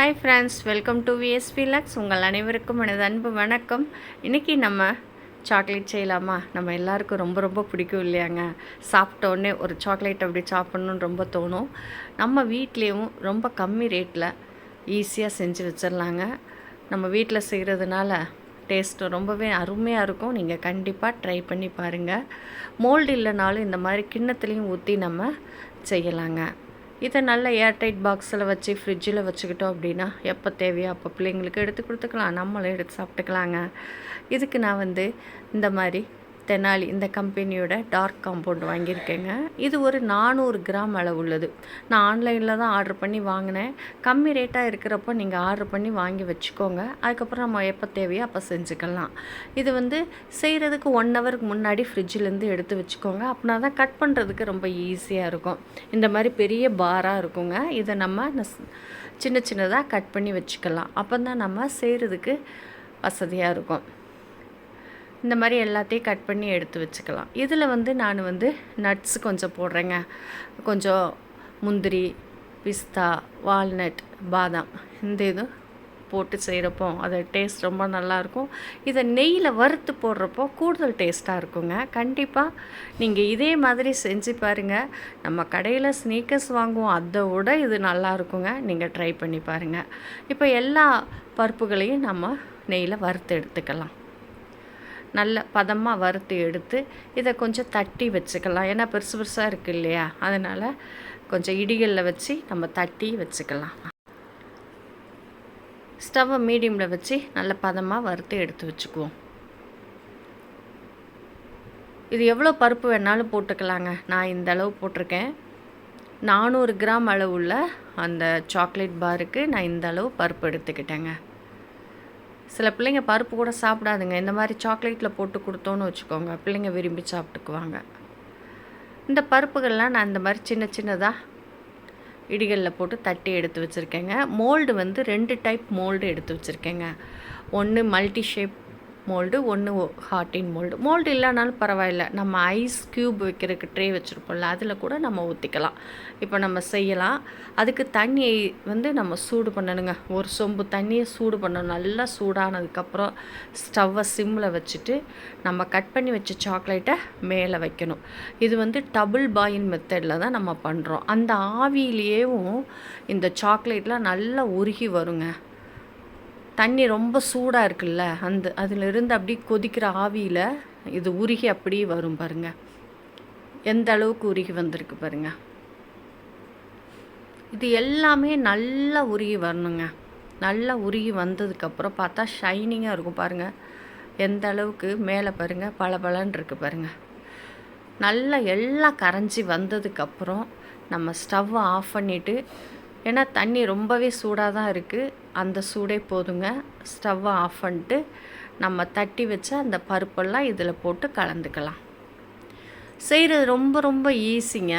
Hi friends, welcome to VSP lux. உங்கள் அனைவருக்கும் எனது அன்பு வணக்கம். இன்றைக்கி நம்ம சாக்லேட் செய்யலாமா? நம்ம எல்லாருக்கும் ரொம்ப ரொம்ப பிடிக்கும் இல்லையாங்க? சாப்பிட்டோடனே ஒரு சாக்லேட் அப்படி சாப்பிட்ணுன்னு ரொம்ப தோணும். நம்ம வீட்லேயும் ரொம்ப கம்மி ரேட்டில் ஈஸியாக செஞ்சு வச்சிடலாங்க. நம்ம வீட்டில் செய்கிறதுனால டேஸ்ட்டு ரொம்பவே அருமையாக இருக்கும். நீங்கள் கண்டிப்பாக ட்ரை பண்ணி பாருங்கள். மோல்டு இல்லைனாலும் இந்த மாதிரி கிண்ணத்துலேயும் ஊற்றி நம்ம செய்யலாங்க. இதை நல்ல ஏர்டைட் பாக்ஸில் வச்சு ஃப்ரிட்ஜில் வச்சுக்கிட்டோம் அப்படின்னா எப்போ தேவையோ அப்போ பிள்ளைங்களுக்கு எடுத்து கொடுத்துக்கலாம், நம்மளும் எடுத்து சாப்பிட்டுக்கலாங்க. இதுக்கு நான் இந்த மாதிரி தெனாலி இந்த கம்பெனியோட டார்க் காம்பவுண்ட் வாங்கியிருக்கேங்க. இது ஒரு 400 கிராம் அளவு உள்ளது. நான் ஆன்லைனில் தான் ஆர்டர் பண்ணி வாங்கினேன். கம்மி ரேட்டாக இருக்கிறப்போ நீங்கள் ஆர்டர் பண்ணி வாங்கி வச்சுக்கோங்க. அதுக்கப்புறம் நம்ம எப்போ தேவையோ அப்போ செஞ்சுக்கலாம். இது செய்கிறதுக்கு 1 ஹவருக்கு முன்னாடி ஃப்ரிட்ஜிலேருந்து எடுத்து வச்சுக்கோங்க. அப்படின்னா தான் கட் பண்ணுறதுக்கு ரொம்ப ஈஸியாக இருக்கும். இந்த மாதிரி பெரிய பாராக இருக்குங்க. இதை நம்ம சின்ன சின்னதாக கட் பண்ணி வச்சுக்கலாம். அப்போ தான் நம்ம செய்கிறதுக்கு வசதியாக இருக்கும். இந்த மாதிரி எல்லாத்தையும் கட் பண்ணி எடுத்து வச்சுக்கலாம். இதில் நான் நட்ஸ் கொஞ்சம் போடுறேங்க. கொஞ்சம் முந்திரி, பிஸ்தா, வால்நட், பாதாம் இந்த இதுவும் போட்டு செய்கிறப்போ அது டேஸ்ட் ரொம்ப நல்லாயிருக்கும். இதை நெய்யில் வறுத்து போடுறப்போ கூடுதல் டேஸ்ட்டாக இருக்குங்க. கண்டிப்பாக நீங்கள் இதே மாதிரி செஞ்சு பாருங்கள். நம்ம கடையில் ஸ்னீக்கர்ஸ் வாங்குவோம், அதை விட இது நல்லாயிருக்குங்க. நீங்கள் ட்ரை பண்ணி பாருங்கள். இப்போ எல்லா பருப்புகளையும் நம்ம நெய்யில் வறுத்து எடுத்துக்கலாம். நல்ல பதமாக வறுத்து எடுத்து இதை கொஞ்சம் தட்டி வச்சுக்கலாம். ஏன்னா பெருசு பெருசாக இருக்குது இல்லையா, அதனால் கொஞ்சம் இடிகளில் வச்சு நம்ம தட்டி வச்சுக்கலாம். ஸ்டவ்வை மீடியமில் வச்சு நல்ல பதமாக வறுத்து எடுத்து வச்சுக்குவோம். இது எவ்வளோ பருப்பு வேணாலும் போட்டுக்கலாங்க. நான் இந்த அளவு போட்டிருக்கேன். 400 கிராம் அளவுள்ள அந்த சாக்லேட் பாருக்கு நான் இந்த அளவு பருப்பு எடுத்துக்கிட்டேங்க. சில பிள்ளைங்க பருப்பு கூட சாப்பிடாதுங்க. இந்த மாதிரி சாக்லேட்டில் போட்டு கொடுத்தோன்னு வச்சுக்கோங்க, பிள்ளைங்க விரும்பி சாப்பிட்டுக்குவாங்க. இந்த பருப்புகள்லாம் நான் இந்த மாதிரி சின்ன சின்னதாக இடிகளில் போட்டு தட்டி எடுத்து வச்சுருக்கேங்க. மோல்டு 2 டைப் மோல்டு எடுத்து வச்சுருக்கேங்க. ஒன்று மல்டி ஷேப் மோல்டு, ஒன்று ஹார்டின் மோல்டு. மோல்டு இல்லைனாலும் பரவாயில்ல, நம்ம ஐஸ் க்யூப் வைக்கிறதுக்கு ட்ரே வச்சுருப்போம்ல, அதில் கூட நம்ம ஊற்றிக்கலாம். இப்போ நம்ம செய்யலாம். அதுக்கு தண்ணியை நம்ம சூடு பண்ணணுங்க. ஒரு சொம்பு தண்ணியை சூடு பண்ணணும். நல்லா சூடானதுக்கப்புறம் ஸ்டவ்வை சிம்மில் வச்சுட்டு நம்ம கட் பண்ணி வச்ச சாக்லேட்டை மேலே வைக்கணும். இது டபுள் பாயில் மெத்தடில் தான் நம்ம பண்ணுறோம். அந்த ஆவியிலேயும் இந்த சாக்லேட்லாம் நல்லா உருகி வருங்க. தண்ணி ரொம்ப சூடாக இருக்குல்ல, அதிலிருந்து அப்படி கொதிக்கிற ஆவியில் இது உருகி அப்படியே வரும் பாருங்கள். எந்த அளவுக்கு உருகி வந்திருக்கு பாருங்கள். இது எல்லாமே நல்லா உருகி வரணுங்க. நல்லா உருகி வந்ததுக்கப்புறம் பார்த்தா ஷைனிங்காக இருக்கும் பாருங்கள். எந்த அளவுக்கு மேலே பாருங்கள் பளபளன்னு இருக்குது பாருங்கள். நல்லா எல்லாம் கரைஞ்சி வந்ததுக்கப்புறம் நம்ம ஸ்டவ்வை ஆஃப் பண்ணிவிட்டு, ஏன்னா தண்ணி ரொம்பவே சூடாக தான் இருக்குது, அந்த சூடே போதுங்க. ஸ்டவ்வை ஆஃப் பண்ணிட்டு நம்ம தட்டி வச்ச அந்த பருப்பெல்லாம் இதில் போட்டு கலந்துக்கலாம். செய்கிறது ரொம்ப ரொம்ப ஈஸிங்க.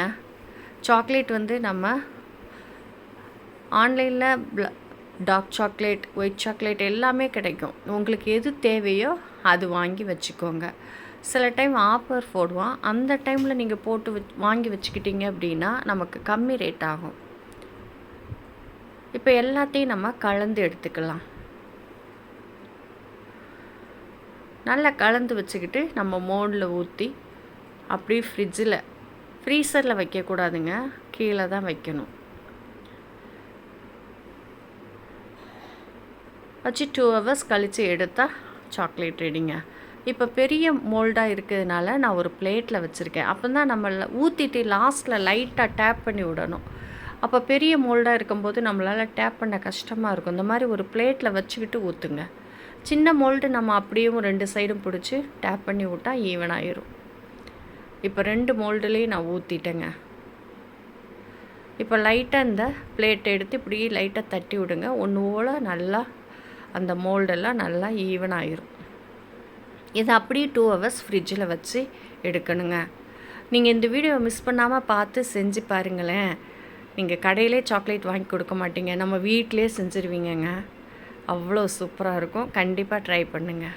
சாக்லேட் நம்ம ஆன்லைனில் டார்க் சாக்லேட், ஒயிட் சாக்லேட் எல்லாமே கிடைக்கும். உங்களுக்கு எது தேவையோ அது வாங்கி வச்சுக்கோங்க. சில டைம் ஆஃபர் போடுவான், அந்த டைமில் நீங்கள் போட்டு வாங்கி வச்சுக்கிட்டீங்க அப்படின்னா நமக்கு கம்மி ரேட் ஆகும். இப்போ எல்லாத்தையும் நம்ம கலந்து எடுத்துக்கலாம். நல்லா கலந்து வச்சுக்கிட்டு நம்ம மோல்டில் ஊற்றி அப்படியே ஃப்ரீசரில் வைக்கக்கூடாதுங்க, கீழே தான் வைக்கணும். வச்சு 2 ஹவர்ஸ் கழித்து எடுத்தால் சாக்லேட் ரெடிங்க. இப்போ பெரிய மோல்டாக இருக்கிறதுனால நான் ஒரு பிளேட்டில் வச்சுருக்கேன். அப்போ தான் நம்ம ஊற்றிட்டு லாஸ்ட்டில் லைட்டாக டேப் பண்ணி விடணும். அப்போ பெரிய மோல்டாக இருக்கும்போது நம்மளால் டேப் பண்ண கஷ்டமாக இருக்கும். இந்த மாதிரி ஒரு பிளேட்டில் வச்சுக்கிட்டு ஊற்றுங்க. சின்ன மோல்டு நம்ம அப்படியும் 2 சைடும் பிடிச்சி டேப் பண்ணி விட்டால் ஈவனாகிடும். இப்போ 2 மோல்டுலேயும் நான் ஊற்றிட்டேங்க. இப்போ லைட்டாக இந்த பிளேட்டை எடுத்து இப்படி லைட்டாக தட்டி விடுங்க. ஒன்று போல் நல்லா அந்த மோல்டெல்லாம் நல்லா ஈவனாகிடும். இதை அப்படியே 2 ஹவர்ஸ் ஃப்ரிட்ஜில் வச்சு எடுக்கணுங்க. நீங்கள் இந்த வீடியோவை மிஸ் பண்ணாமல் பார்த்து செஞ்சு பாருங்களேன். நீங்கள் கடையிலே சாக்லேட் வாங்கி கொடுக்க மாட்டீங்க, நம்ம வீட்டிலே செஞ்சுருவீங்கங்க. அவ்வளோ சூப்பராக இருக்கும். கண்டிப்பாக ட்ரை பண்ணுங்கள்.